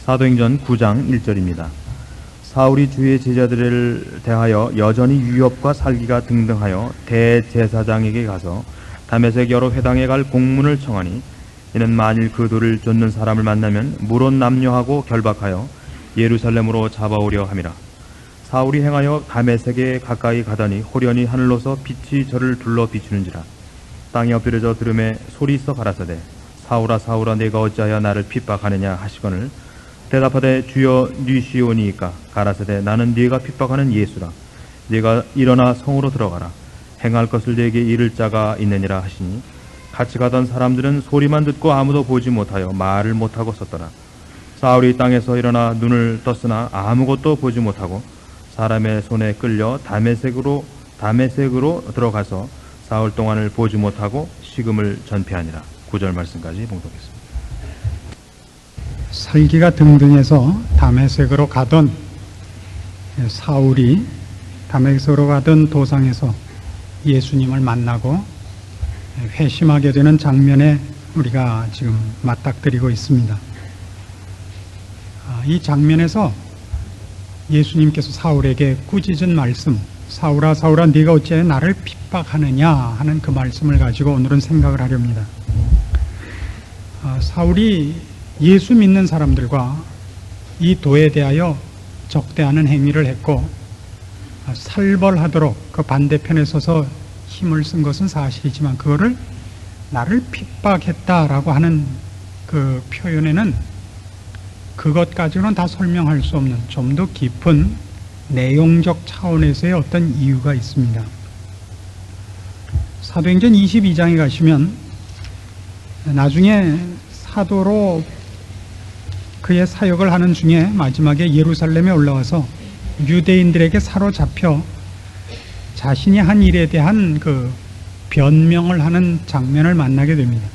사도행전 9장 1절입니다. 사울이 주의 제자들을 대하여 여전히 유업과 살기가 등등하여 대제사장에게 가서 다메섹 여러 회당에 갈 공문을 청하니, 이는 만일 그 돌을 쫓는 사람을 만나면 물론 남녀하고 결박하여 예루살렘으로 잡아오려 함이라. 사울이 행하여 다메섹에 가까이 가더니 호련히 하늘로서 빛이 저를 둘러 비추는지라. 땅에 엎드려져 들음에 소리 있어 가라사대, 사울아 사울아 내가 어찌하여 나를 핍박하느냐 하시거늘, 대답하되 주여 뉘시오니이까. 가라사대 나는 네가 핍박하는 예수라. 네가 일어나 성으로 들어가라. 행할 것을 네게 이를 자가 있느니라 하시니, 같이 가던 사람들은 소리만 듣고 아무도 보지 못하여 말을 못하고 섰더라. 사울이 땅에서 일어나 눈을 떴으나 아무것도 보지 못하고 사람의 손에 끌려 다메섹으로 들어가서 사흘 동안을 보지 못하고 식음을 전폐하니라. 9절 말씀까지 봉독했습니다. 살기가 등등해서 다메섹으로 가던 사울이 다메섹으로 가던 도상에서 예수님을 만나고 회심하게 되는 장면에 우리가 지금 맞닥뜨리고 있습니다. 이 장면에서 예수님께서 사울에게 꾸짖은 말씀, 사울아 사울아 네가 어찌하여 나를 핍박하느냐 하는 그 말씀을 가지고 오늘은 생각을 하렵니다. 사울이 예수 믿는 사람들과 이 도에 대하여 적대하는 행위를 했고, 살벌하도록 그 반대편에 서서 힘을 쓴 것은 사실이지만 그거를 나를 핍박했다라고 하는 그 표현에는 그것까지는 다 설명할 수 없는 좀 더 깊은 내용적 차원에서의 어떤 이유가 있습니다. 사도행전 22장에 가시면 나중에 사도로 그의 사역을 하는 중에 마지막에 예루살렘에 올라와서 유대인들에게 사로잡혀 자신이 한 일에 대한 그 변명을 하는 장면을 만나게 됩니다.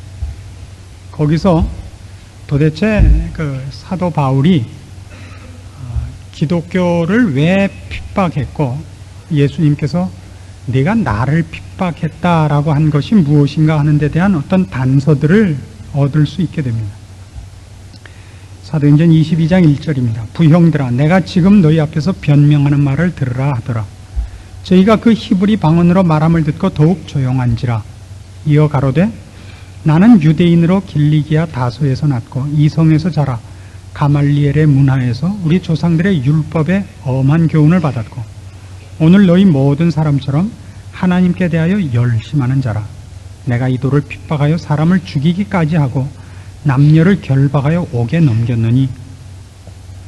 거기서 도대체 그 사도 바울이 기독교를 왜 핍박했고 예수님께서 네가 나를 핍박했다라고 한 것이 무엇인가 하는 데 대한 어떤 단서들을 얻을 수 있게 됩니다. 사도행전 22장 1절입니다. 부형들아 내가 지금 너희 앞에서 변명하는 말을 들으라 하더라. 저희가 그 히브리 방언으로 말함을 듣고 더욱 조용한지라. 이어 가로되 나는 유대인으로 길리기아 다소에서 났고 이성에서 자라 가말리엘의 문화에서 우리 조상들의 율법에 엄한 교훈을 받았고 오늘 너희 모든 사람처럼 하나님께 대하여 열심하는 자라. 내가 이 돌을 핍박하여 사람을 죽이기까지 하고 남녀를 결박하여 옥에 넘겼느니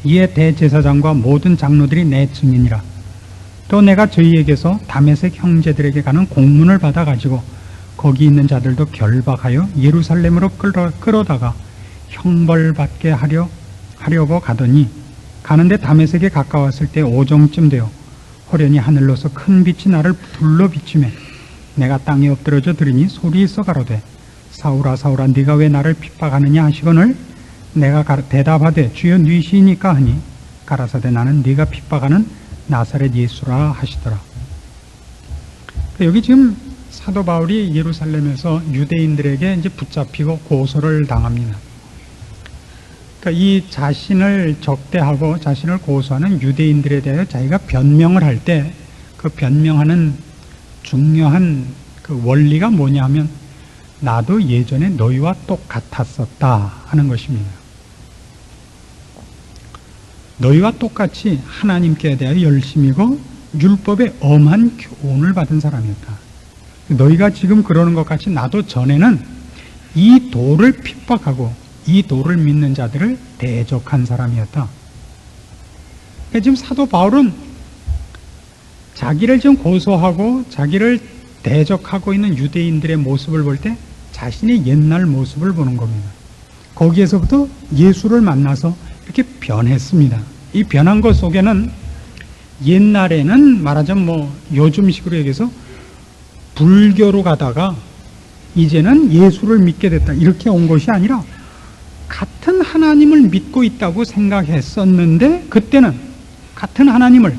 이에 대제사장과 모든 장로들이 내 증인이라. 또 내가 저희에게서 다메섹 형제들에게 가는 공문을 받아가지고 거기 있는 자들도 결박하여 예루살렘으로 끌어다가 형벌받게 하려고 가더니 가는데 다메섹에 가까웠을 때 오정쯤 되어 호련히 하늘로서 큰 빛이 나를 둘러 비치매 내가 땅에 엎드러져 들으니 소리 있어 가로되 사울아 사울아 네가 왜 나를 핍박하느냐 하시거늘 내가 대답하되 주여 뉘시니까 하니 가라사대 나는 네가 핍박하는 나사렛 예수라 하시더라. 여기 지금 사도 바울이 예루살렘에서 유대인들에게 이제 붙잡히고 고소를 당합니다. 그러니까 이 자신을 적대하고 자신을 고소하는 유대인들에 대하여 자기가 변명을 할 때 그 변명하는 중요한 그 원리가 뭐냐 하면 나도 예전에 너희와 똑같았었다 하는 것입니다. 너희와 똑같이 하나님께 대하여 열심이고 율법에 엄한 교훈을 받은 사람이었다. 너희가 지금 그러는 것 같이 나도 전에는 이 도를 핍박하고 이 도를 믿는 자들을 대적한 사람이었다. 그러니까 지금 사도 바울은 자기를 지금 고소하고 자기를 대적하고 있는 유대인들의 모습을 볼 때 자신의 옛날 모습을 보는 겁니다. 거기에서부터 예수를 만나서 이렇게 변했습니다. 이 변한 것 속에는 옛날에는 말하자면 요즘식으로 얘기해서 불교로 가다가 이제는 예수를 믿게 됐다 이렇게 온 것이 아니라 같은 하나님을 믿고 있다고 생각했었는데 그때는 같은 하나님을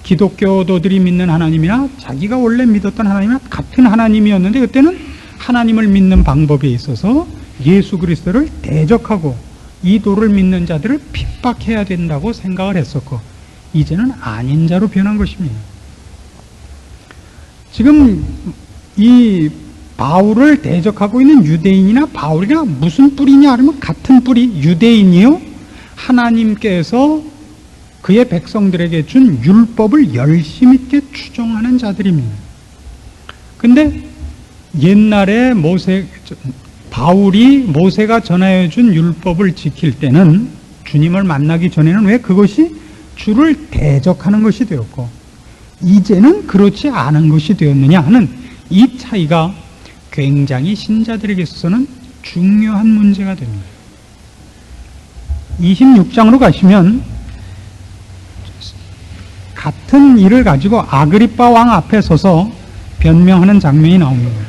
기독교도들이 믿는 하나님이나 자기가 원래 믿었던 하나님이나 같은 하나님이었는데 그때는 하나님을 믿는 방법에 있어서 예수 그리스도를 대적하고 이 도를 믿는 자들을 핍박해야 된다고 생각을 했었고, 이제는 아닌 자로 변한 것입니다. 지금 이 바울을 대적하고 있는 유대인이나 바울이나 무슨 뿌리냐 하면 같은 뿌리, 유대인이요, 하나님께서 그의 백성들에게 준 율법을 열심 있게 추종하는 자들입니다. 근데 옛날에 바울이 모세가 전하여 준 율법을 지킬 때는, 주님을 만나기 전에는 왜 그것이 주를 대적하는 것이 되었고, 이제는 그렇지 않은 것이 되었느냐 하는 이 차이가 굉장히 신자들에게 있어서는 중요한 문제가 됩니다. 26장으로 가시면 같은 일을 가지고 아그리빠 왕 앞에 서서 변명하는 장면이 나옵니다.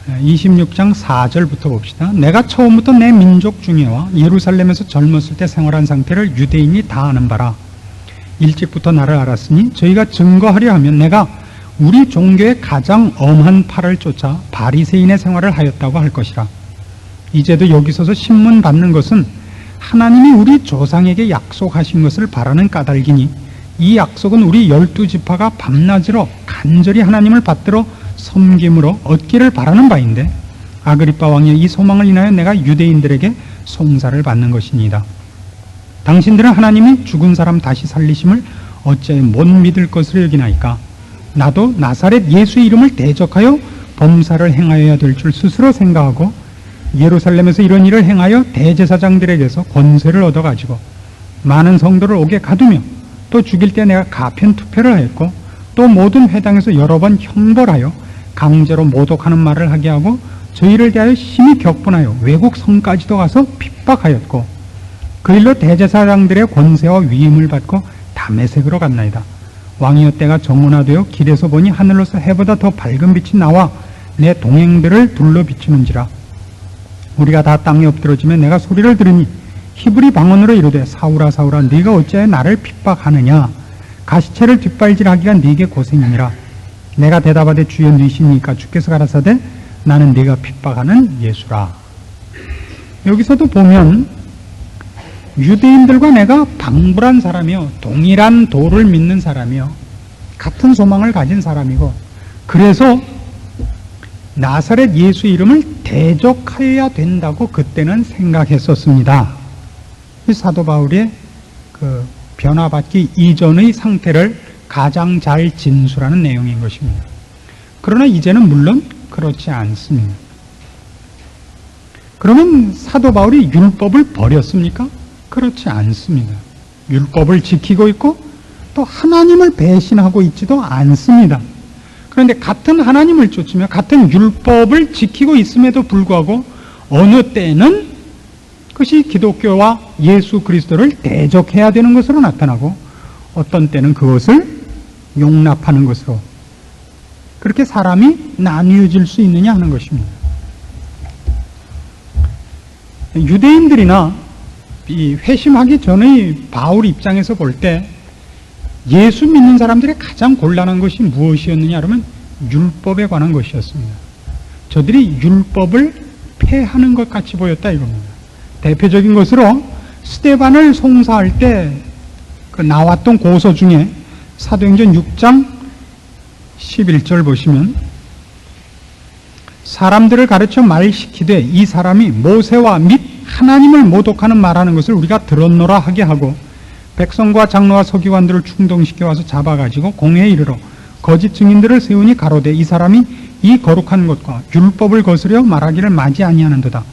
26장 4절부터 봅시다. 내가 처음부터 내 민족 중에와 예루살렘에서 젊었을 때 생활한 상태를 유대인이 다 아는 바라. 일찍부터 나를 알았으니 저희가 증거하려 하면 내가 우리 종교의 가장 엄한 팔을 쫓아 바리새인의 생활을 하였다고 할 것이라. 이제도 여기 서서 신문 받는 것은 하나님이 우리 조상에게 약속하신 것을 바라는 까닭이니, 이 약속은 우리 12지파가 밤낮으로 간절히 하나님을 받들어 섬김으로 얻기를 바라는 바인데, 아그리빠 왕의 이 소망을 인하여 내가 유대인들에게 송사를 받는 것이니이다. 당신들은 하나님이 죽은 사람 다시 살리심을 어찌 못 믿을 것으로 여기나이까? 나도 나사렛 예수의 이름을 대적하여 범사를 행하여야 될 줄 스스로 생각하고, 예루살렘에서 이런 일을 행하여 대제사장들에게서 권세를 얻어가지고 많은 성도를 옥에 가두며, 또 죽일 때 내가 가편 투표를 하였고, 또 모든 회당에서 여러 번 형벌하여 강제로 모독하는 말을 하게 하고, 저희를 대하여 심히 격분하여 외국 성까지도 가서 핍박하였고, 그 일로 대제사장들의 권세와 위임을 받고 다메섹으로 갔나이다. 왕이여 때가 정문화되어 길에서 보니 하늘로서 해보다 더 밝은 빛이 나와 내 동행들을 둘러 비추는지라. 우리가 다 땅에 엎드러지면 내가 소리를 들으니 히브리 방언으로 이르되, 사울아 사울아 네가 어찌하여 나를 핍박하느냐? 가시채를 뒷발질하기가 네게 고생이니라. 내가 대답하되 주여 네시니까. 주께서 가라사대 나는 네가 핍박하는 예수라. 여기서도 보면 유대인들과 내가 방불한 사람이요, 동일한 도를 믿는 사람이요, 같은 소망을 가진 사람이고, 그래서 나사렛 예수 이름을 대적하여야 된다고 그때는 생각했었습니다. 사도 바울의 그 변화받기 이전의 상태를 가장 잘 진술하는 내용인 것입니다. 그러나 이제는 물론 그렇지 않습니다. 그러면 사도 바울이 율법을 버렸습니까? 그렇지 않습니다. 율법을 지키고 있고 또 하나님을 배신하고 있지도 않습니다. 그런데 같은 하나님을 쫓으며 같은 율법을 지키고 있음에도 불구하고 어느 때는 그것이 기독교와 예수 그리스도를 대적해야 되는 것으로 나타나고, 어떤 때는 그것을 용납하는 것으로, 그렇게 사람이 나뉘어질 수 있느냐 하는 것입니다. 유대인들이나 이 회심하기 전의 바울 입장에서 볼 때 예수 믿는 사람들의 가장 곤란한 것이 무엇이었느냐 하면 율법에 관한 것이었습니다. 저들이 율법을 폐하는 것 같이 보였다 이겁니다. 대표적인 것으로 스데반을 송사할 때 그 나왔던 고소 중에 사도행전 6장 11절 보시면, 사람들을 가르쳐 말시키되 이 사람이 모세와 및 하나님을 모독하는 말하는 것을 우리가 들었노라 하게 하고, 백성과 장로와 서기관들을 충동시켜 와서 잡아가지고 공회에 이르러 거짓 증인들을 세우니 가로되 이 사람이 이 거룩한 것과 율법을 거스려 말하기를 마지 아니하는도다.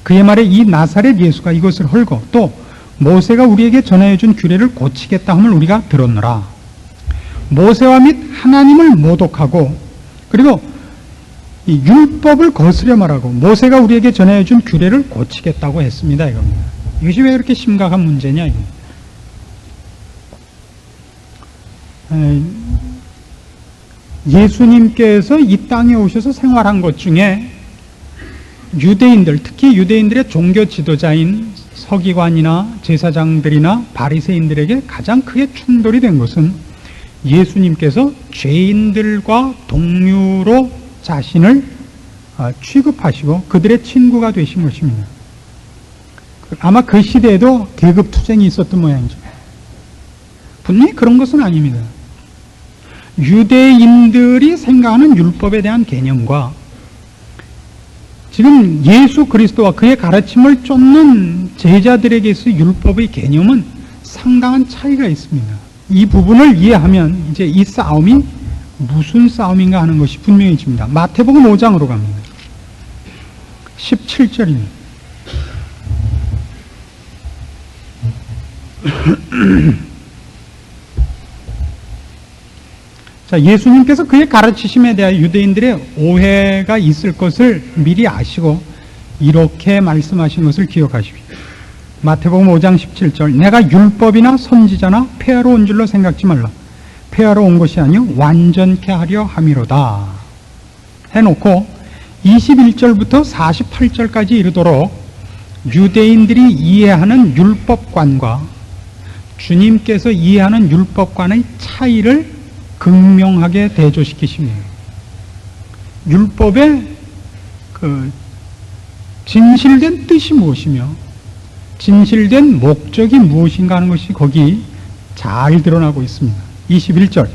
그의 말에 이 나사렛 예수가 이것을 헐고 또 모세가 우리에게 전하여 준 규례를 고치겠다 함을 우리가 들었노라. 모세와 및 하나님을 모독하고, 그리고 이 율법을 거스려 말하고 모세가 우리에게 전하여 준 규례를 고치겠다고 했습니다 이겁니다. 이것이 왜 그렇게 심각한 문제냐 이겁니다. 예수님께서 이 땅에 오셔서 생활한 것 중에 유대인들, 특히 유대인들의 종교 지도자인 서기관이나 제사장들이나 바리새인들에게 가장 크게 충돌이 된 것은 예수님께서 죄인들과 동류로 자신을 취급하시고 그들의 친구가 되신 것입니다. 아마 그 시대에도 계급 투쟁이 있었던 모양이죠. 분명히 그런 것은 아닙니다. 유대인들이 생각하는 율법에 대한 개념과 지금 예수 그리스도와 그의 가르침을 쫓는 제자들에게서 율법의 개념은 상당한 차이가 있습니다. 이 부분을 이해하면 이제 이 싸움이 무슨 싸움인가 하는 것이 분명해집니다. 마태복음 5장으로 갑니다. 17절입니다. 자, 예수님께서 그의 가르치심에 대하여 유대인들의 오해가 있을 것을 미리 아시고 이렇게 말씀하신 것을 기억하십시오. 마태복음 5장 17절 내가 율법이나 선지자나 폐하러 온 줄로 생각지 말라. 폐하러 온 것이 아니요 완전케 하려 함이로다 해놓고 21절부터 48절까지 이르도록 유대인들이 이해하는 율법관과 주님께서 이해하는 율법관의 차이를 극명하게 대조시키십니다. 율법의 그 진실된 뜻이 무엇이며 진실된 목적이 무엇인가 하는 것이 거기 잘 드러나고 있습니다. 21절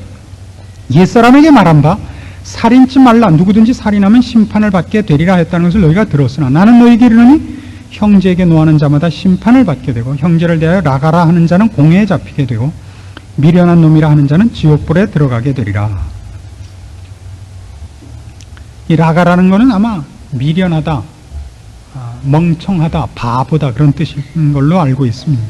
옛사람에게 말한 바 살인치 말라. 누구든지 살인하면 심판을 받게 되리라 했다는 것을 너희가 들었으나 나는 너희에게 이르노니 형제에게 노하는 자마다 심판을 받게 되고 형제를 대하여 라가라 하는 자는 공회에 잡히게 되고 미련한 놈이라 하는 자는 지옥불에 들어가게 되리라. 이 라가라는 것은 아마 미련하다, 멍청하다, 바보다 그런 뜻인 걸로 알고 있습니다.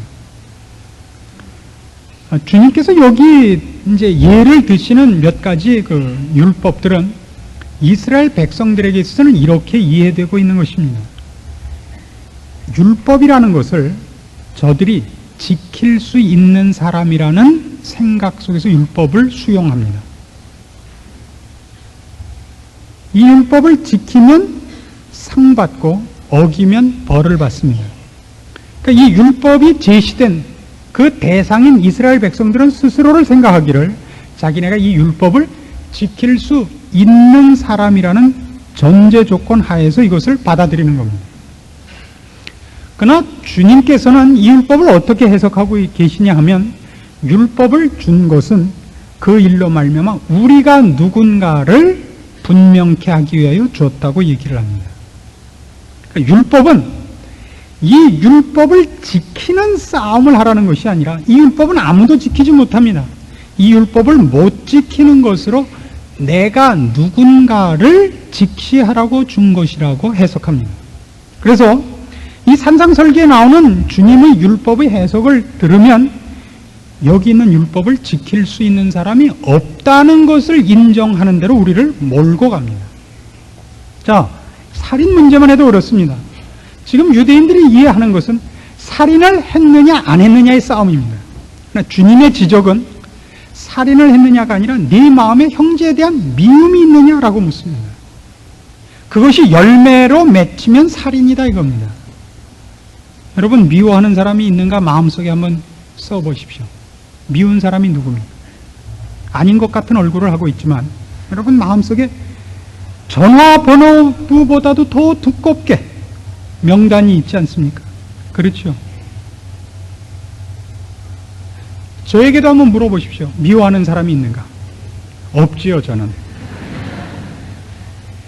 주님께서 여기 이제 예를 드시는 몇 가지 그 율법들은 이스라엘 백성들에게 있어서는 이렇게 이해되고 있는 것입니다. 율법이라는 것을 저들이 지킬 수 있는 사람이라는 생각 속에서 율법을 수용합니다. 이 율법을 지키면 상 받고 어기면 벌을 받습니다. 그러니까 이 율법이 제시된 그 대상인 이스라엘 백성들은 스스로를 생각하기를 자기네가 이 율법을 지킬 수 있는 사람이라는 전제 조건 하에서 이것을 받아들이는 겁니다. 그러나 주님께서는 이 율법을 어떻게 해석하고 계시냐 하면 율법을 준 것은 그 일로 말미암아 우리가 누군가를 분명케 하기 위하여 주었다고 얘기를 합니다. 그러니까 율법은 이 율법을 지키는 싸움을 하라는 것이 아니라 이 율법은 아무도 지키지 못합니다. 이 율법을 못 지키는 것으로 내가 누군가를 직시하라고 준 것이라고 해석합니다. 그래서 이 산상설계에 나오는 주님의 율법의 해석을 들으면 여기 있는 율법을 지킬 수 있는 사람이 없다는 것을 인정하는 대로 우리를 몰고 갑니다. 자, 살인 문제만 해도 그렇습니다. 지금 유대인들이 이해하는 것은 살인을 했느냐 안 했느냐의 싸움입니다. 그러나 주님의 지적은 살인을 했느냐가 아니라 네 마음에 형제에 대한 미움이 있느냐라고 묻습니다. 그것이 열매로 맺히면 살인이다 이겁니다. 여러분 미워하는 사람이 있는가 마음속에 한번 써보십시오. 미운 사람이 누굽니까? 아닌 것 같은 얼굴을 하고 있지만 여러분 마음속에 전화번호부보다도 더 두껍게 명단이 있지 않습니까? 그렇죠. 저에게도 한번 물어보십시오. 미워하는 사람이 있는가? 없지요, 저는.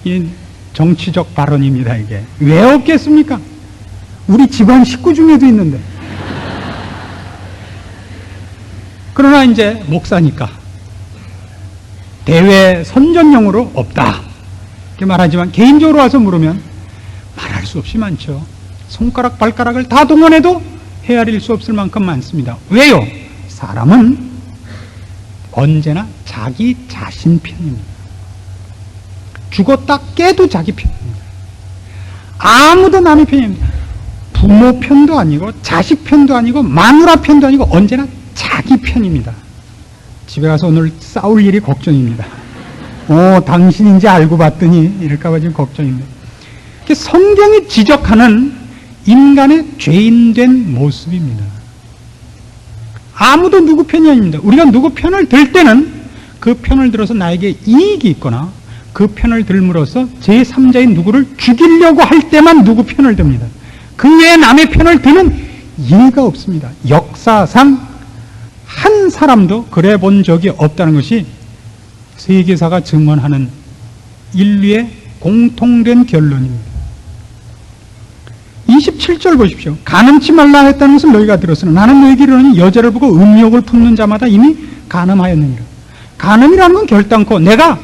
이 정치적 발언입니다, 이게. 왜 없겠습니까? 우리 집안 식구 중에도 있는데. 그러나 이제 목사니까 대외 선전용으로 없다 이렇게 말하지만 개인적으로 와서 물으면 말할 수 없이 많죠. 손가락 발가락을 다 동원해도 헤아릴 수 없을 만큼 많습니다. 왜요? 사람은 언제나 자기 자신 편입니다. 죽었다 깨도 자기 편입니다. 아무도 남의 편입니다. 부모 편도 아니고 자식 편도 아니고 마누라 편도 아니고 언제나 자기 편입니다. 집에 가서 오늘 싸울 일이 걱정입니다. 당신인지 알고 봤더니 이럴까봐 지금 걱정입니다. 성경이 지적하는 인간의 죄인된 모습입니다. 아무도 누구 편이 아닙니다. 우리가 누구 편을 들 때는 그 편을 들어서 나에게 이익이 있거나 그 편을 들므로써 제3자인 누구를 죽이려고 할 때만 누구 편을 듭니다. 그 외에 남의 편을 드는 예가 없습니다. 역사상 한 사람도 그래 본 적이 없다는 것이 세계사가 증언하는 인류의 공통된 결론입니다. 27절 보십시오. 간음치 말라 했다는 것을 너희가 들었으나 나는 너희에게 이르노니 여자를 보고 음욕을 품는 자마다 이미 간음하였느니라. 간음이라는 건 결단코 내가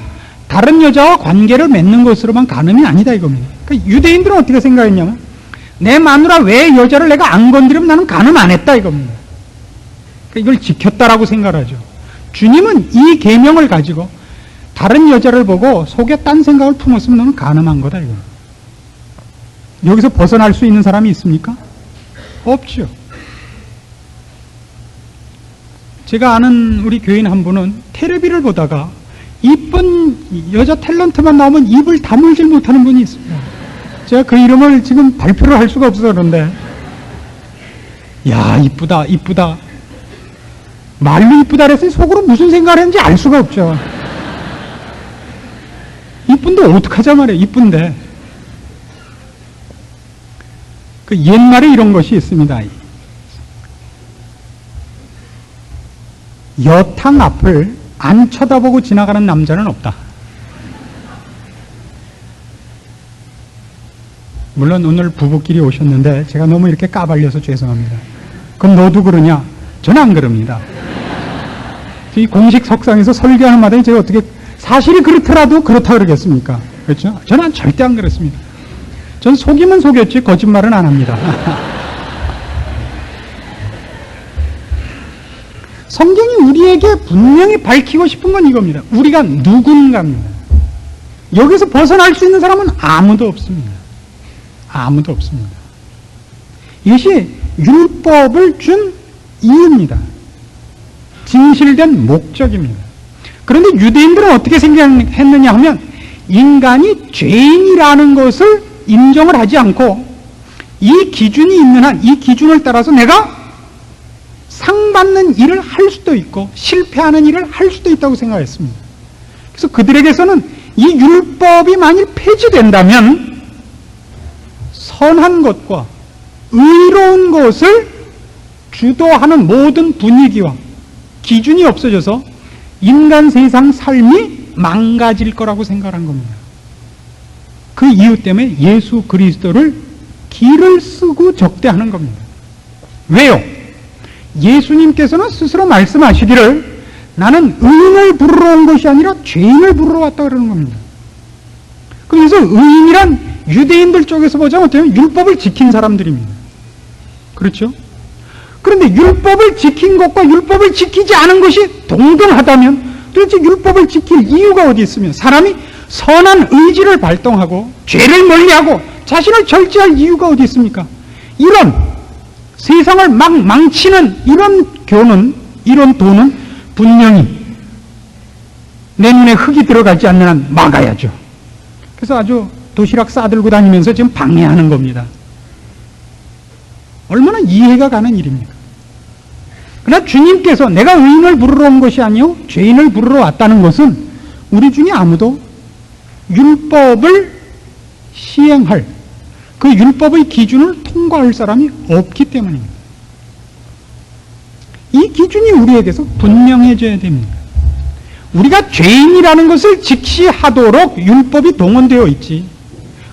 다른 여자와 관계를 맺는 것으로만 간음이 아니다 이겁니다. 그러니까 유대인들은 어떻게 생각했냐면 내 마누라 외의 여자를 내가 안 건드리면 나는 간음 안 했다 이겁니다. 그러니까 이걸 지켰다라고 생각하죠. 주님은 이 계명을 가지고 다른 여자를 보고 속에 딴 생각을 품었으면 너는 간음한 거다 이거. 여기서 벗어날 수 있는 사람이 있습니까? 없죠. 제가 아는 우리 교인 한 분은 텔레비를 보다가 이쁜 여자 탤런트만 나오면 입을 다물질 못하는 분이 있습니다. 제가 그 이름을 지금 발표를 할 수가 없어서 그런데, 야, 이쁘다, 이쁘다. 말로 이쁘다 그랬으니 속으로 무슨 생각을 했는지 알 수가 없죠. 이쁜데 어떡하자 말이에요, 이쁜데. 그 옛말에 이런 것이 있습니다. 여탕 앞을 안 쳐다보고 지나가는 남자는 없다. 물론 오늘 부부끼리 오셨는데 제가 너무 이렇게 까발려서 죄송합니다. 그럼 너도 그러냐? 저는 안 그럽니다. 이 공식 석상에서 설교하는 마당에 제가 어떻게 사실이 그렇더라도 그렇다 그러겠습니까? 그렇죠? 저는 절대 안 그렇습니다. 전 속이면 속였지 거짓말은 안 합니다. 성경이 우리에게 분명히 밝히고 싶은 건 이겁니다. 우리가 누군가입니다. 여기서 벗어날 수 있는 사람은 아무도 없습니다. 아무도 없습니다. 이것이 율법을 준 이유입니다. 진실된 목적입니다. 그런데 유대인들은 어떻게 생각했느냐 하면 인간이 죄인이라는 것을 인정을 하지 않고 이 기준이 있는 한 이 기준을 따라서 내가 상 받는 일을 할 수도 있고 실패하는 일을 할 수도 있다고 생각했습니다. 그래서 그들에게서는 이 율법이 만일 폐지된다면 선한 것과 의로운 것을 주도하는 모든 분위기와 기준이 없어져서 인간 세상 삶이 망가질 거라고 생각한 겁니다. 그 이유 때문에 예수 그리스도를 길을 쓰고 적대하는 겁니다. 왜요? 예수님께서는 스스로 말씀하시기를 나는 의인을 부르러 온 것이 아니라 죄인을 부르러 왔다 그러는 겁니다. 그래서 의인이란 유대인들 쪽에서 보자면 어때요? 율법을 지킨 사람들입니다. 그렇죠? 그런데 율법을 지킨 것과 율법을 지키지 않은 것이 동등하다면 도대체 율법을 지킬 이유가 어디 있으며 사람이 선한 의지를 발동하고 죄를 멀리하고 자신을 절제할 이유가 어디 있습니까? 이런 세상을 막 망치는 이런 교는, 이런 도는 분명히 내 눈에 흙이 들어가지 않는 한 막아야죠. 그래서 아주 도시락 싸들고 다니면서 지금 방해하는 겁니다. 얼마나 이해가 가는 일입니까? 그러나 주님께서 내가 의인을 부르러 온 것이 아니요 죄인을 부르러 왔다는 것은 우리 중에 아무도 율법을 시행할 그 율법의 기준을 통과할 사람이 없기 때문입니다. 이 기준이 우리에게서 분명해져야 됩니다. 우리가 죄인이라는 것을 직시하도록 율법이 동원되어 있지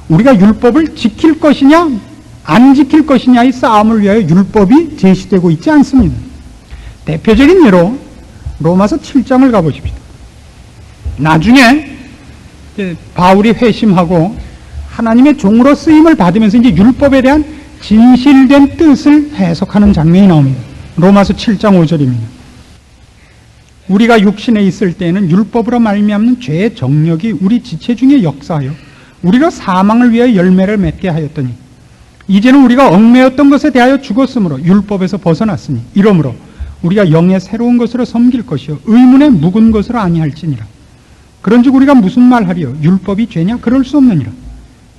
우리가 율법을 지킬 것이냐 안 지킬 것이냐의 싸움을 위하여 율법이 제시되고 있지 않습니다. 대표적인 예로 로마서 7장을 가보십시오. 나중에 바울이 회심하고 하나님의 종으로 쓰임을 받으면서 이제 율법에 대한 진실된 뜻을 해석하는 장면이 나옵니다. 로마서 7장 5절입니다. 우리가 육신에 있을 때에는 율법으로 말미암는 죄의 정력이 우리 지체 중에 역사하여 우리가 사망을 위하여 열매를 맺게 하였더니 이제는 우리가 얽매였던 것에 대하여 죽었으므로 율법에서 벗어났으니 이러므로 우리가 영의 새로운 것으로 섬길 것이요 의문의 묵은 것으로 아니할지니라. 그런즉 우리가 무슨 말하리요? 율법이 죄냐? 그럴 수 없느니라.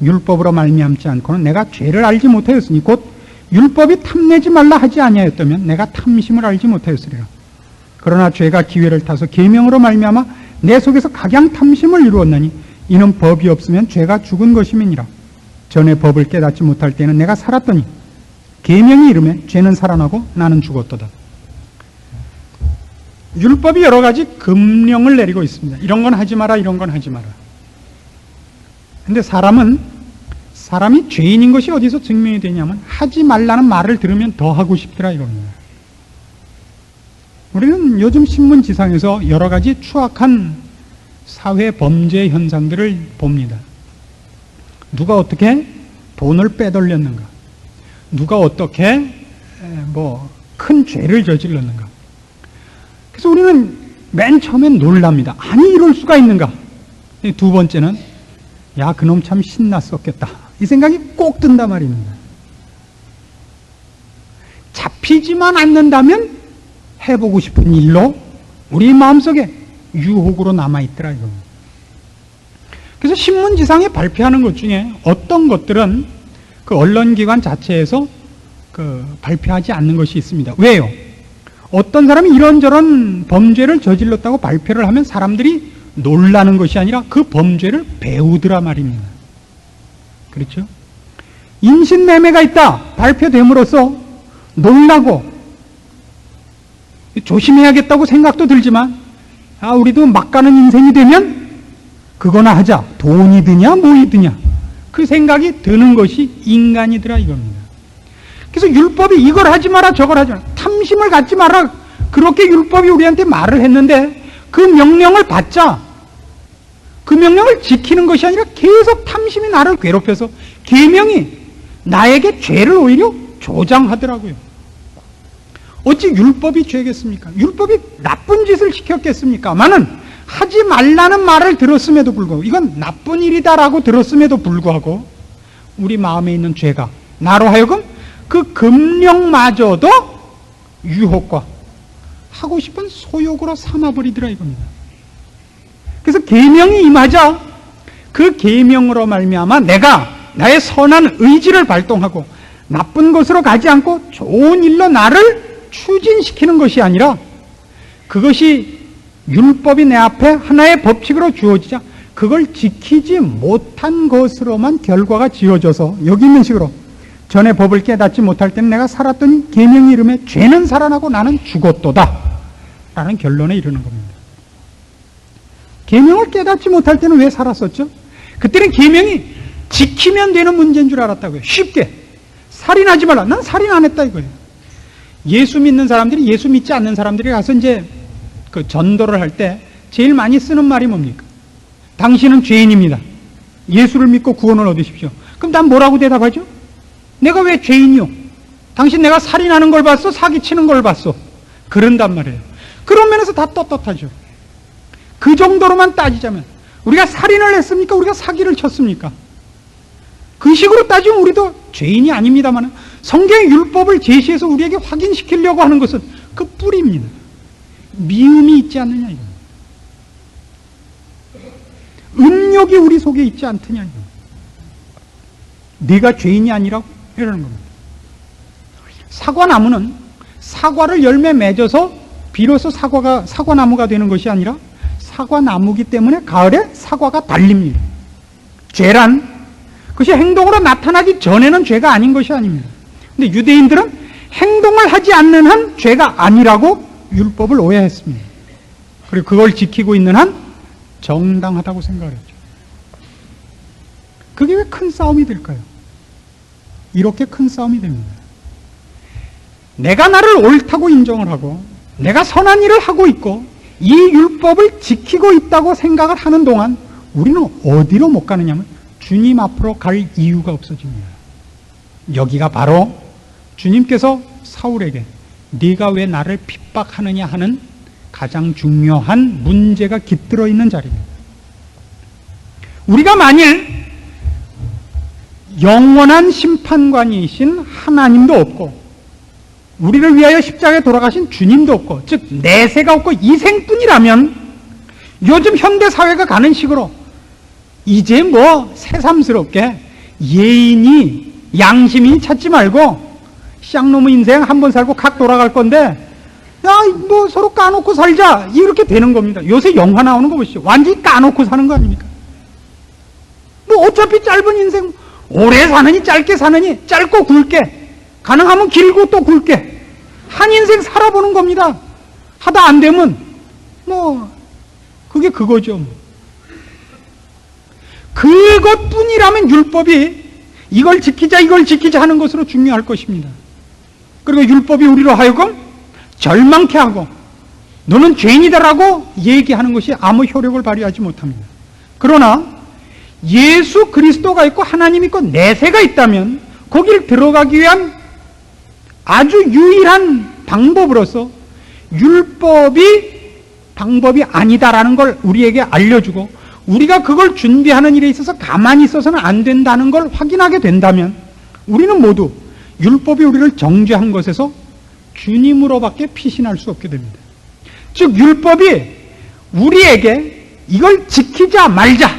율법으로 말미암지 않고는 내가 죄를 알지 못하였으니 곧 율법이 탐내지 말라 하지 아니하였다면 내가 탐심을 알지 못하였으리라. 그러나 죄가 기회를 타서 계명으로 말미암아 내 속에서 각양 탐심을 이루었나니 이는 법이 없으면 죄가 죽은 것임이니라. 전에 법을 깨닫지 못할 때는 내가 살았더니 계명이 이름에 죄는 살아나고 나는 죽었도다. 율법이 여러 가지 금령을 내리고 있습니다. 이런 건 하지 마라, 이런 건 하지 마라. 근데 사람이 죄인인 것이 어디서 증명이 되냐면 하지 말라는 말을 들으면 더 하고 싶더라 이겁니다. 우리는 요즘 신문지상에서 여러 가지 추악한 사회 범죄 현상들을 봅니다. 누가 어떻게 돈을 빼돌렸는가, 누가 어떻게 큰 죄를 저질렀는가. 그래서 우리는 맨 처음엔 놀랍니다. 아니 이럴 수가 있는가. 두 번째는 야 그놈 참 신났었겠다, 이 생각이 꼭 든단 말입니다. 잡히지만 않는다면 해보고 싶은 일로 우리 마음속에 유혹으로 남아있더라 이겁니다. 그래서 신문지상에 발표하는 것 중에 어떤 것들은 그 언론기관 자체에서 발표하지 않는 것이 있습니다. 왜요? 어떤 사람이 이런저런 범죄를 저질렀다고 발표를 하면 사람들이 놀라는 것이 아니라 그 범죄를 배우더라 말입니다. 그렇죠? 인신매매가 있다 발표됨으로써 놀라고 조심해야겠다고 생각도 들지만 우리도 막 가는 인생이 되면 그거나 하자, 돈이 드냐 뭐이 드냐, 그 생각이 드는 것이 인간이더라 이겁니다. 그래서 율법이 이걸 하지 마라 저걸 하지 마라, 탐심을 갖지 마라, 그렇게 율법이 우리한테 말을 했는데 그 명령을 받자 그 명령을 지키는 것이 아니라 계속 탐심이 나를 괴롭혀서 계명이 나에게 죄를 오히려 조장하더라고요. 어찌 율법이 죄겠습니까? 율법이 나쁜 짓을 시켰겠습니까마는 하지 말라는 말을 들었음에도 불구하고, 이건 나쁜 일이다라고 들었음에도 불구하고 우리 마음에 있는 죄가 나로 하여금 그 금령마저도 유혹과 하고 싶은 소욕으로 삼아버리더라 이겁니다. 그래서 계명이 임하자 그 계명으로 말미암아 내가 나의 선한 의지를 발동하고 나쁜 것으로 가지 않고 좋은 일로 나를 추진시키는 것이 아니라 그것이 율법이 내 앞에 하나의 법칙으로 주어지자 그걸 지키지 못한 것으로만 결과가 지어져서 여기 있는 식으로 전에 법을 깨닫지 못할 때는 내가 살았더니 계명 이름에 죄는 살아나고 나는 죽었도다 라는 결론에 이르는 겁니다. 계명을 깨닫지 못할 때는 왜 살았었죠? 그때는 계명이 지키면 되는 문제인 줄 알았다고요. 쉽게 살인하지 말라, 난 살인 안 했다 이거예요. 예수 믿는 사람들이 예수 믿지 않는 사람들이 가서 이제 그 전도를 할 때 제일 많이 쓰는 말이 뭡니까? 당신은 죄인입니다. 예수를 믿고 구원을 얻으십시오. 그럼 난 뭐라고 대답하죠? 내가 왜 죄인이요? 당신 내가 살인하는 걸 봤어? 사기치는 걸 봤어? 그런단 말이에요. 그런 면에서 다 떳떳하죠. 그 정도로만 따지자면 우리가 살인을 했습니까? 우리가 사기를 쳤습니까? 그 식으로 따지면 우리도 죄인이 아닙니다만 성경의 율법을 제시해서 우리에게 확인시키려고 하는 것은 그 뿌리입니다. 미움이 있지 않느냐 이거. 음욕이 우리 속에 있지 않느냐 이거. 네가 죄인이 아니라고 이러는 겁니다. 사과나무는 사과를 열매 맺어서 비로소 사과나무가 되는 것이 아니라 사과나무기 때문에 가을에 사과가 달립니다. 죄란 그것이 행동으로 나타나기 전에는 죄가 아닌 것이 아닙니다. 근데 유대인들은 행동을 하지 않는 한 죄가 아니라고 율법을 오해했습니다. 그리고 그걸 지키고 있는 한 정당하다고 생각을 했죠. 그게 왜 큰 싸움이 될까요? 이렇게 큰 싸움이 됩니다. 내가 나를 옳다고 인정을 하고 내가 선한 일을 하고 있고 이 율법을 지키고 있다고 생각을 하는 동안 우리는 어디로 못 가느냐면 주님 앞으로 갈 이유가 없어집니다. 여기가 바로 주님께서 사울에게 네가 왜 나를 핍박하느냐 하는 가장 중요한 문제가 깃들어 있는 자리입니다. 우리가 만일 영원한 심판관이신 하나님도 없고 우리를 위하여 십자가에 돌아가신 주님도 없고 즉 내세가 없고 이생뿐이라면 요즘 현대사회가 가는 식으로 이제 뭐 새삼스럽게 예인이 양심이 찾지 말고 쌍놈의 인생 한 번 살고 각 돌아갈 건데 야 뭐 서로 까놓고 살자 이렇게 되는 겁니다. 요새 영화 나오는 거 보시죠. 완전히 까놓고 사는 거 아닙니까? 뭐 어차피 짧은 인생 오래 사느니 짧게 사느니 짧고 굵게, 가능하면 길고 또 굵게 한 인생 살아보는 겁니다. 하다 안 되면 그게 그거죠. 그것뿐이라면 율법이 이걸 지키자 하는 것으로 중요할 것입니다. 그리고 율법이 우리로 하여금 절망케 하고 너는 죄인이다라고 얘기하는 것이 아무 효력을 발휘하지 못합니다. 그러나 예수 그리스도가 있고 하나님 있고 내세가 있다면 거기를 들어가기 위한 아주 유일한 방법으로서 율법이 방법이 아니다라는 걸 우리에게 알려주고, 우리가 그걸 준비하는 일에 있어서 가만히 있어서는 안 된다는 걸 확인하게 된다면 우리는 모두 율법이 우리를 정죄한 것에서 주님으로밖에 피신할 수 없게 됩니다. 즉 율법이 우리에게 이걸 지키자 말자,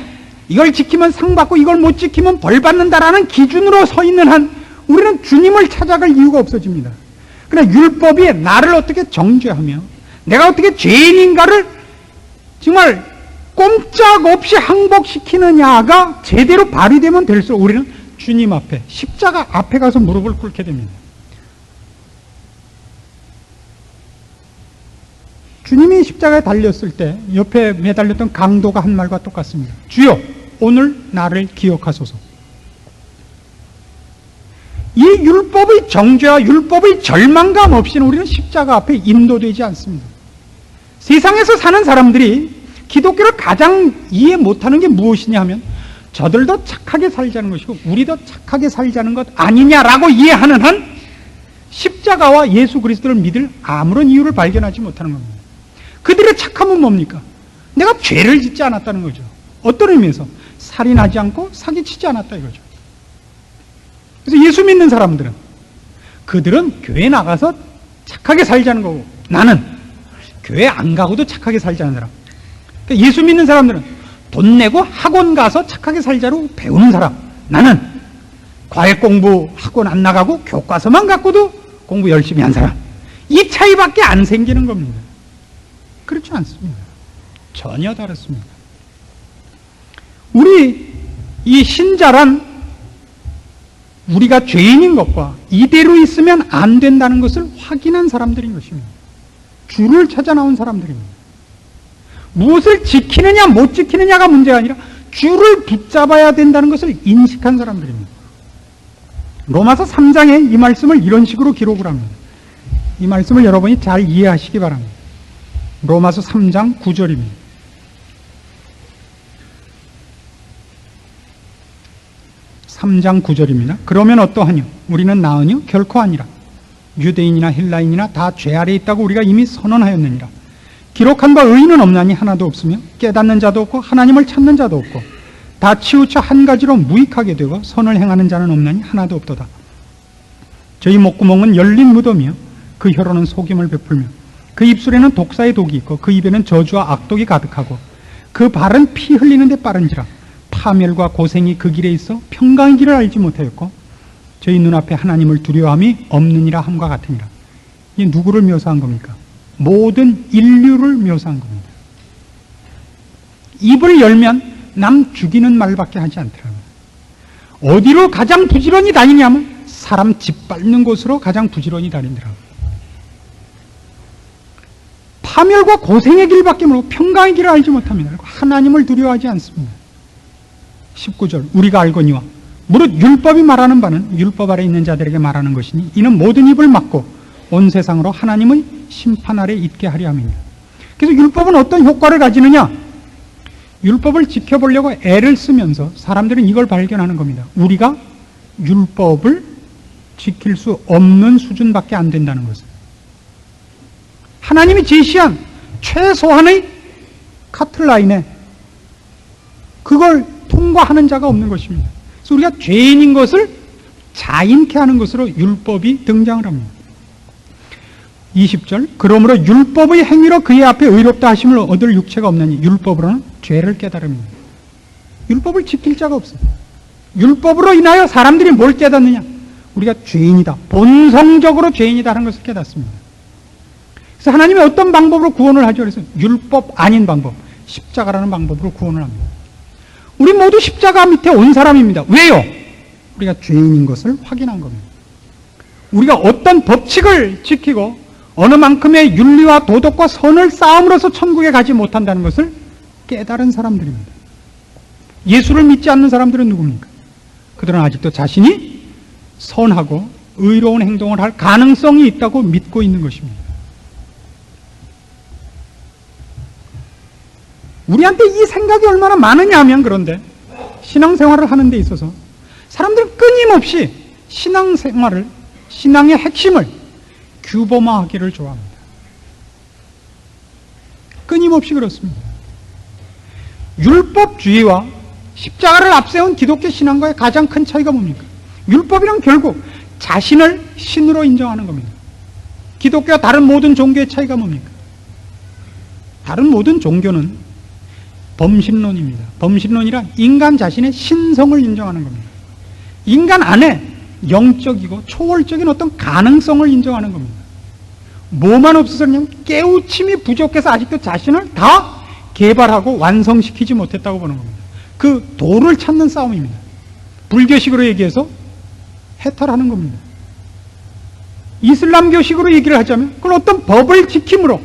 이걸 지키면 상 받고 이걸 못 지키면 벌 받는다라는 기준으로 서 있는 한 우리는 주님을 찾아갈 이유가 없어집니다. 그러나 율법이 나를 어떻게 정죄하며 내가 어떻게 죄인인가를 정말 꼼짝없이 항복시키느냐가 제대로 발휘되면 될수록 우리는 주님 앞에, 십자가 앞에 가서 무릎을 꿇게 됩니다. 주님이 십자가에 달렸을 때 옆에 매달렸던 강도가 한 말과 똑같습니다. 주여, 오늘 나를 기억하소서. 이 율법의 정죄와 율법의 절망감 없이는 우리는 십자가 앞에 인도되지 않습니다. 세상에서 사는 사람들이 기독교를 가장 이해 못하는 게 무엇이냐 하면 저들도 착하게 살자는 것이고 우리도 착하게 살자는 것 아니냐라고 이해하는 한 십자가와 예수 그리스도를 믿을 아무런 이유를 발견하지 못하는 겁니다. 그들의 착함은 뭡니까? 내가 죄를 짓지 않았다는 거죠. 어떤 의미에서? 살인하지 않고 사기치지 않았다 이거죠. 그래서 예수 믿는 사람들은 그들은 교회 나가서 착하게 살자는 거고, 나는 교회 안 가고도 착하게 살자는 사람. 그러니까 예수 믿는 사람들은 돈 내고 학원 가서 착하게 살자로 배우는 사람, 나는 과외 공부 학원 안 나가고 교과서만 갖고도 공부 열심히 한 사람. 이 차이밖에 안 생기는 겁니다. 그렇지 않습니다. 전혀 다릅니다. 우리 이 신자란 우리가 죄인인 것과 이대로 있으면 안 된다는 것을 확인한 사람들인 것입니다. 주를 찾아 나온 사람들입니다. 무엇을 지키느냐 못 지키느냐가 문제가 아니라 주를 붙잡아야 된다는 것을 인식한 사람들입니다. 로마서 3장에 이 말씀을 이런 식으로 기록을 합니다. 이 말씀을 여러분이 잘 이해하시기 바랍니다. 로마서 3장 9절입니다. 3장 9절입니다. 그러면 어떠하뇨? 우리는 나으뇨? 결코 아니라. 유대인이나 헬라인이나 다 죄 아래 있다고 우리가 이미 선언하였느니라. 기록한 바 의인은 없나니 하나도 없으며 깨닫는 자도 없고 하나님을 찾는 자도 없고 다 치우쳐 한 가지로 무익하게 되고 선을 행하는 자는 없나니 하나도 없도다. 저희 목구멍은 열린 무덤이요 그 혀로는 속임을 베풀며 그 입술에는 독사의 독이 있고 그 입에는 저주와 악독이 가득하고 그 발은 피 흘리는데 빠른지라. 파멸과 고생이 그 길에 있어 평강의 길을 알지 못하였고 저희 눈앞에 하나님을 두려워함이 없느니라 함과 같으니라. 이게 누구를 묘사한 겁니까? 모든 인류를 묘사한 겁니다. 입을 열면 남 죽이는 말밖에 하지 않더라고요. 어디로 가장 부지런히 다니냐면 사람 짓밟는 곳으로 가장 부지런히 다니더라고요. 파멸과 고생의 길밖에 모르고 평강의 길을 알지 못합니다. 하나님을 두려워하지 않습니다. 19절 우리가 알거니와 무릇 율법이 말하는 바는 율법 아래 있는 자들에게 말하는 것이니 이는 모든 입을 막고 온 세상으로 하나님의 심판 아래 있게 하려 함이니라. 그래서 율법은 어떤 효과를 가지느냐? 율법을 지켜보려고 애를 쓰면서 사람들은 이걸 발견하는 겁니다. 우리가 율법을 지킬 수 없는 수준밖에 안 된다는 것을. 하나님이 제시한 최소한의 카트라인에 그걸 통과하는 자가 없는 것입니다. 그래서 우리가 죄인인 것을 자인케 하는 것으로 율법이 등장을 합니다. 20절 그러므로 율법의 행위로 그의 앞에 의롭다 하심을 얻을 육체가 없나니 율법으로는 죄를 깨달음입니다. 율법을 지킬 자가 없습니다. 율법으로 인하여 사람들이 뭘 깨닫느냐? 우리가 죄인이다. 본성적으로 죄인이다 하는 것을 깨닫습니다. 그래서 하나님이 어떤 방법으로 구원을 하죠? 그래서 율법 아닌 방법, 십자가라는 방법으로 구원을 합니다. 우리 모두 십자가 밑에 온 사람입니다. 왜요? 우리가 죄인인 것을 확인한 겁니다. 우리가 어떤 법칙을 지키고 어느 만큼의 윤리와 도덕과 선을 쌓음으로써 천국에 가지 못한다는 것을 깨달은 사람들입니다. 예수를 믿지 않는 사람들은 누굽니까? 그들은 아직도 자신이 선하고 의로운 행동을 할 가능성이 있다고 믿고 있는 것입니다. 우리한테 이 생각이 얼마나 많으냐 하면, 그런데 신앙생활을 하는 데 있어서 사람들은 끊임없이 신앙생활을, 신앙의 핵심을 규범화하기를 좋아합니다. 끊임없이 그렇습니다. 율법주의와 십자가를 앞세운 기독교 신앙과의 가장 큰 차이가 뭡니까? 율법이란 결국 자신을 신으로 인정하는 겁니다. 기독교와 다른 모든 종교의 차이가 뭡니까? 다른 모든 종교는 범신론입니다. 범신론이란 인간 자신의 신성을 인정하는 겁니다. 인간 안에 영적이고 초월적인 어떤 가능성을 인정하는 겁니다. 뭐만 없어서 그냥 깨우침이 부족해서 아직도 자신을 다 개발하고 완성시키지 못했다고 보는 겁니다. 그 도를 찾는 싸움입니다. 불교식으로 얘기해서 해탈하는 겁니다. 이슬람교식으로 얘기를 하자면 그건 어떤 법을 지킴으로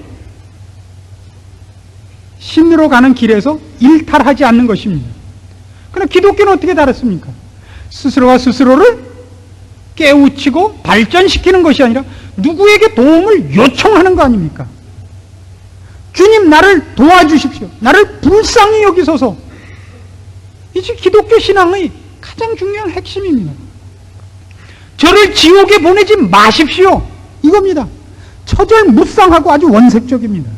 신으로 가는 길에서 일탈하지 않는 것입니다. 그러나 기독교는 어떻게 다릅니까? 스스로가 스스로를 깨우치고 발전시키는 것이 아니라 누구에게 도움을 요청하는 거 아닙니까? 주님, 나를 도와주십시오. 나를 불쌍히 여기소서. 이게 기독교 신앙의 가장 중요한 핵심입니다. 저를 지옥에 보내지 마십시오. 이겁니다. 처절무쌍하고 아주 원색적입니다.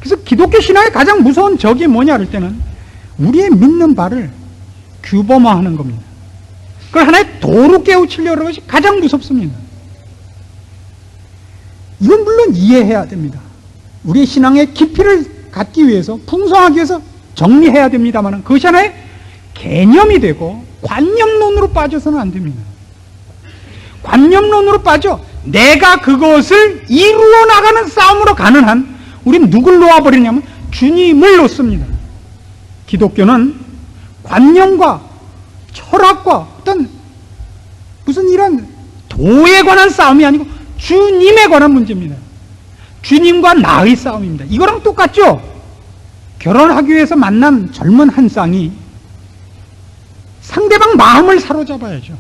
그래서 기독교 신앙의 가장 무서운 적이 뭐냐 할 때는 우리의 믿는 바를 규범화하는 겁니다. 그걸 하나의 도로 깨우치려고 하는 것이 가장 무섭습니다. 이건 물론 이해해야 됩니다. 우리의 신앙의 깊이를 갖기 위해서, 풍성하기 위해서 정리해야 됩니다만 그것이 하나의 개념이 되고 관념론으로 빠져서는 안 됩니다. 관념론으로 빠져 내가 그것을 이루어 나가는 싸움으로 가는 한 우리는 누굴 놓아버리냐면 주님을 놓습니다. 기독교는 관념과 철학과 어떤 무슨 이런 도에 관한 싸움이 아니고 주님에 관한 문제입니다. 주님과 나의 싸움입니다. 이거랑 똑같죠? 결혼하기 위해서 만난 젊은 한 쌍이 상대방 마음을 사로잡아야죠.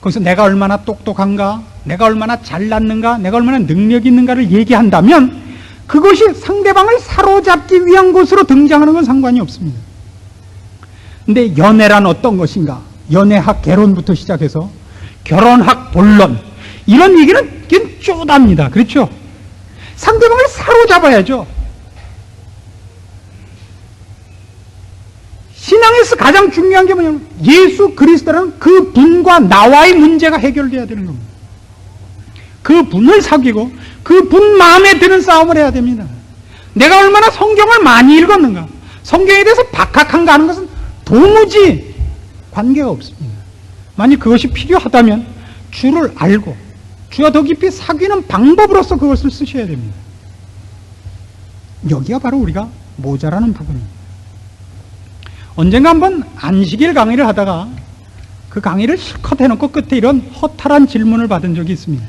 거기서 내가 얼마나 똑똑한가, 내가 얼마나 잘났는가, 내가 얼마나 능력이 있는가를 얘기한다면 그것이 상대방을 사로잡기 위한 것으로 등장하는 건 상관이 없습니다. 근데 연애란 어떤 것인가? 연애학 개론부터 시작해서 결혼학 본론, 이런 얘기는 그냥 쪼답니다. 그렇죠? 상대방을 사로잡아야죠. 신앙에서 가장 중요한 게 뭐냐면 예수 그리스도라는 그 분과 나와의 문제가 해결돼야 되는 겁니다. 그 분을 사귀고 그 분 마음에 드는 싸움을 해야 됩니다. 내가 얼마나 성경을 많이 읽었는가, 성경에 대해서 박학한가 하는 것은 도무지 관계가 없습니다. 만약 그것이 필요하다면 주를 알고 주와 더 깊이 사귀는 방법으로서 그것을 쓰셔야 됩니다. 여기가 바로 우리가 모자라는 부분입니다. 언젠가 한번 안식일 강의를 하다가 그 강의를 실컷 해놓고 끝에 이런 허탈한 질문을 받은 적이 있습니다.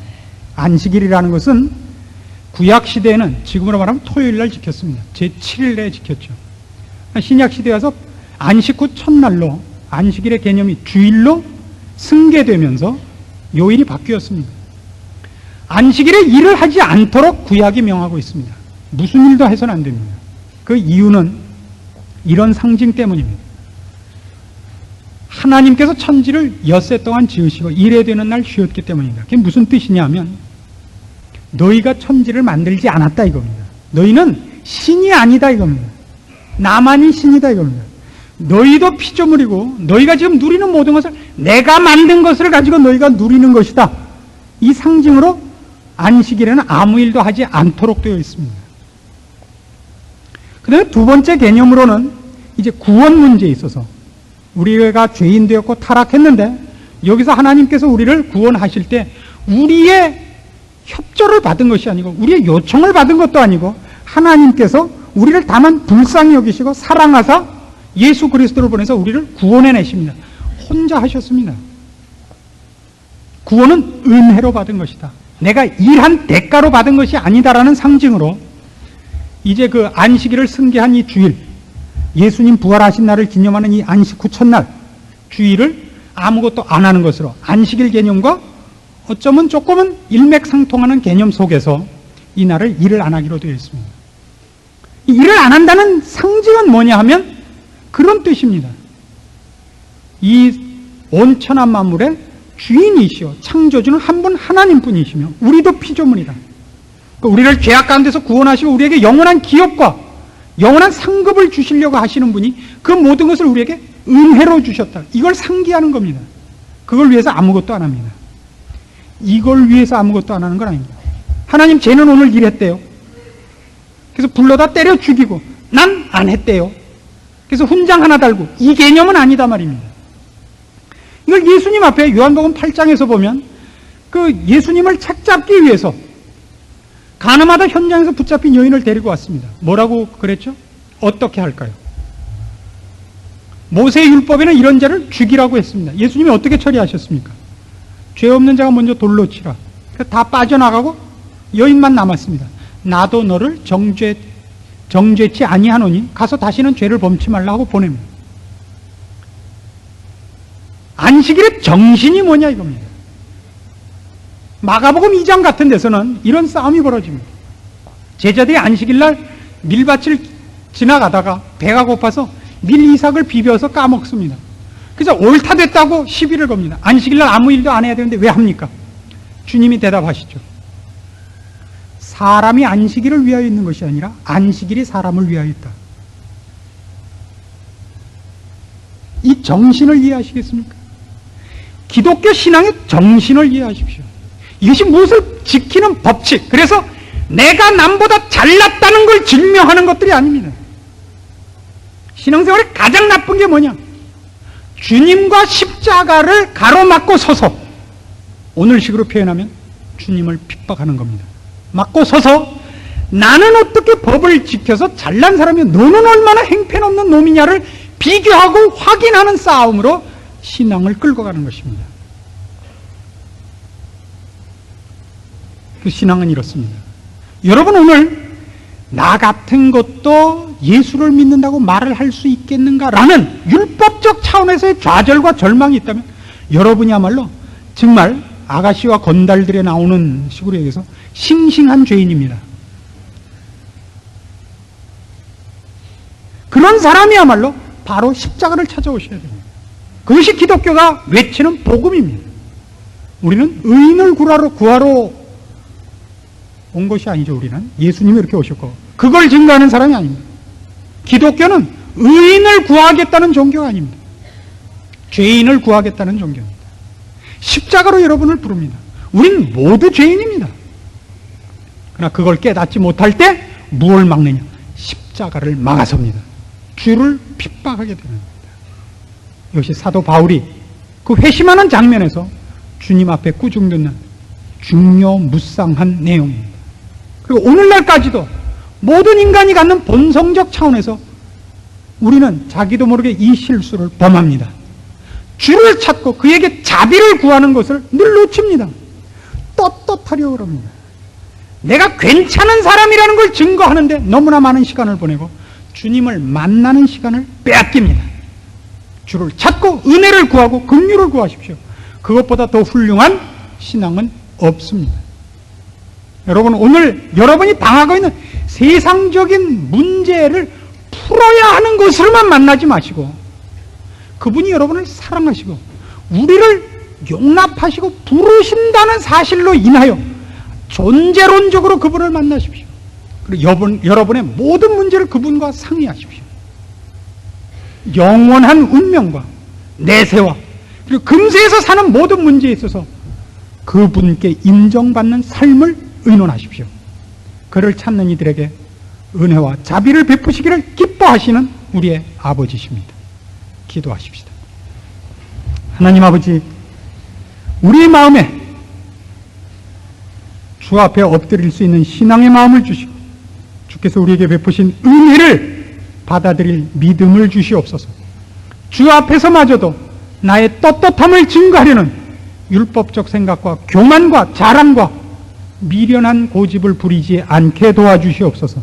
안식일이라는 것은 구약시대에는 지금으로 말하면 토요일날 지켰습니다. 제7일에 지켰죠. 신약시대에 와서 안식 후 첫날로 안식일의 개념이 주일로 승계되면서 요일이 바뀌었습니다. 안식일에 일을 하지 않도록 구약이 명하고 있습니다. 무슨 일도 해서는 안 됩니다. 그 이유는 이런 상징 때문입니다. 하나님께서 천지를 엿새 동안 지으시고 일해야 되는 날 쉬었기 때문입니다. 그게 무슨 뜻이냐면 너희가 천지를 만들지 않았다 이겁니다. 너희는 신이 아니다 이겁니다. 나만이 신이다 이겁니다. 너희도 피조물이고 너희가 지금 누리는 모든 것을 내가 만든 것을 가지고 너희가 누리는 것이다. 이 상징으로 안식일에는 아무 일도 하지 않도록 되어 있습니다. 그 다음에 두 번째 개념으로는 이제 구원 문제에 있어서 우리가 죄인 되었고 타락했는데 여기서 하나님께서 우리를 구원하실 때 우리의 협조를 받은 것이 아니고 우리의 요청을 받은 것도 아니고 하나님께서 우리를 다만 불쌍히 여기시고 사랑하사 예수 그리스도를 보내서 우리를 구원해 내십니다. 혼자 하셨습니다. 구원은 은혜로 받은 것이다. 내가 일한 대가로 받은 것이 아니다라는 상징으로 이제 그 안식일을 승계한 이 주일, 예수님 부활하신 날을 기념하는 이 안식 후 첫날 주일을 아무것도 안 하는 것으로 안식일 개념과 어쩌면 조금은 일맥상통하는 개념 속에서 이 날을 일을 안 하기로 되어 있습니다. 이 일을 안 한다는 상징은 뭐냐 하면 그런 뜻입니다. 이 온천한 만물의 주인이시오 창조주는 한 분 하나님뿐이시며 우리도 피조물이다. 우리를 죄악 가운데서 구원하시고 우리에게 영원한 기업과 영원한 상급을 주시려고 하시는 분이 그 모든 것을 우리에게 은혜로 주셨다. 이걸 상기하는 겁니다. 그걸 위해서 아무것도 안 합니다. 이걸 위해서 아무것도 안 하는 건 아닙니다. 하나님 쟤는 오늘 일했대요. 그래서 불러다 때려 죽이고 난 안 했대요. 그래서 훈장 하나 달고 이 개념은 아니다 말입니다. 이걸 예수님 앞에 요한복음 8장에서 보면 그 예수님을 책잡기 위해서 가늠하다 현장에서 붙잡힌 여인을 데리고 왔습니다. 뭐라고 그랬죠? 어떻게 할까요? 모세의 율법에는 이런 자를 죽이라고 했습니다. 예수님이 어떻게 처리하셨습니까? 죄 없는 자가 먼저 돌로 치라. 다 빠져나가고 여인만 남았습니다. 나도 너를 정죄치 아니하노니 가서 다시는 죄를 범치 말라 하고 보냅니다. 안식일의 정신이 뭐냐 이겁니다. 마가복음 2장 같은 데서는 이런 싸움이 벌어집니다. 제자들이 안식일날 밀밭을 지나가다가 배가 고파서 밀 이삭을 비벼서 까먹습니다. 그래서 옳다 됐다고 시비를 겁니다. 안식일날 아무 일도 안 해야 되는데 왜 합니까? 주님이 대답하시죠. 사람이 안식일을 위하여 있는 것이 아니라 안식일이 사람을 위하여 있다. 이 정신을 이해하시겠습니까? 기독교 신앙의 정신을 이해하십시오. 이것이 무엇을 지키는 법칙, 그래서 내가 남보다 잘났다는 걸 증명하는 것들이 아닙니다. 신앙생활에 가장 나쁜 게 뭐냐? 주님과 십자가를 가로막고 서서, 오늘식으로 표현하면 주님을 핍박하는 겁니다. 막고 서서 나는 어떻게 법을 지켜서 잘난 사람이야, 너는 얼마나 행편없는 놈이냐를 비교하고 확인하는 싸움으로 신앙을 끌고 가는 것입니다. 그 신앙은 이렇습니다. 여러분 오늘 나 같은 것도 예수를 믿는다고 말을 할 수 있겠는가라는 율법적 차원에서의 좌절과 절망이 있다면 여러분이야말로 정말 아가씨와 건달들에 나오는 식으로 얘기해서 싱싱한 죄인입니다. 그런 사람이야말로 바로 십자가를 찾아오셔야 됩니다. 그것이 기독교가 외치는 복음입니다. 우리는 의인을 구하러 온 것이 아니죠. 우리는 예수님이 이렇게 오셨고 그걸 증거하는 사람이 아닙니다. 기독교는 의인을 구하겠다는 종교가 아닙니다. 죄인을 구하겠다는 종교입니다. 십자가로 여러분을 부릅니다. 우린 모두 죄인입니다. 그러나 그걸 깨닫지 못할 때 무엇을 막느냐? 십자가를 막아섭니다. 주를 핍박하게 되는 겁니다. 이것이 사도 바울이 그 회심하는 장면에서 주님 앞에 꾸중 듣는 중요무쌍한 내용입니다. 그리고 오늘날까지도 모든 인간이 갖는 본성적 차원에서 우리는 자기도 모르게 이 실수를 범합니다. 주를 찾고 그에게 자비를 구하는 것을 늘 놓칩니다. 떳떳하려고 합니다. 내가 괜찮은 사람이라는 걸 증거하는데 너무나 많은 시간을 보내고 주님을 만나는 시간을 빼앗깁니다. 주를 찾고 은혜를 구하고 긍휼을 구하십시오. 그것보다 더 훌륭한 신앙은 없습니다. 여러분 오늘 여러분이 당하고 있는 세상적인 문제를 풀어야 하는 것으로만 만나지 마시고 그분이 여러분을 사랑하시고 우리를 용납하시고 부르신다는 사실로 인하여 존재론적으로 그분을 만나십시오. 그리고 여러분의 모든 문제를 그분과 상의하십시오. 영원한 운명과 내세와 그리고 금세에서 사는 모든 문제에 있어서 그분께 인정받는 삶을 의논하십시오. 그를 찾는 이들에게 은혜와 자비를 베푸시기를 기뻐하시는 우리의 아버지십니다. 기도하십시다. 하나님 아버지, 우리의 마음에 주 앞에 엎드릴 수 있는 신앙의 마음을 주시고 주께서 우리에게 베푸신 은혜를 받아들일 믿음을 주시옵소서. 주 앞에서마저도 나의 떳떳함을 증거하려는 율법적 생각과 교만과 자랑과 미련한 고집을 부리지 않게 도와주시옵소서.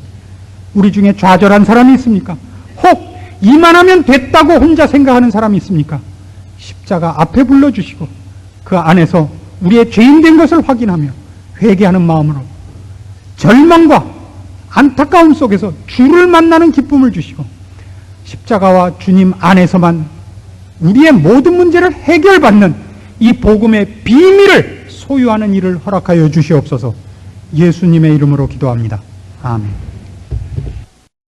우리 중에 좌절한 사람이 있습니까? 혹 이만하면 됐다고 혼자 생각하는 사람이 있습니까? 십자가 앞에 불러주시고 그 안에서 우리의 죄인된 것을 확인하며 회개하는 마음으로 절망과 안타까움 속에서 주를 만나는 기쁨을 주시고 십자가와 주님 안에서만 우리의 모든 문제를 해결받는 이 복음의 비밀을 소유하는 일을 허락하여 주시옵소서. 예수님의 이름으로 기도합니다. 아멘.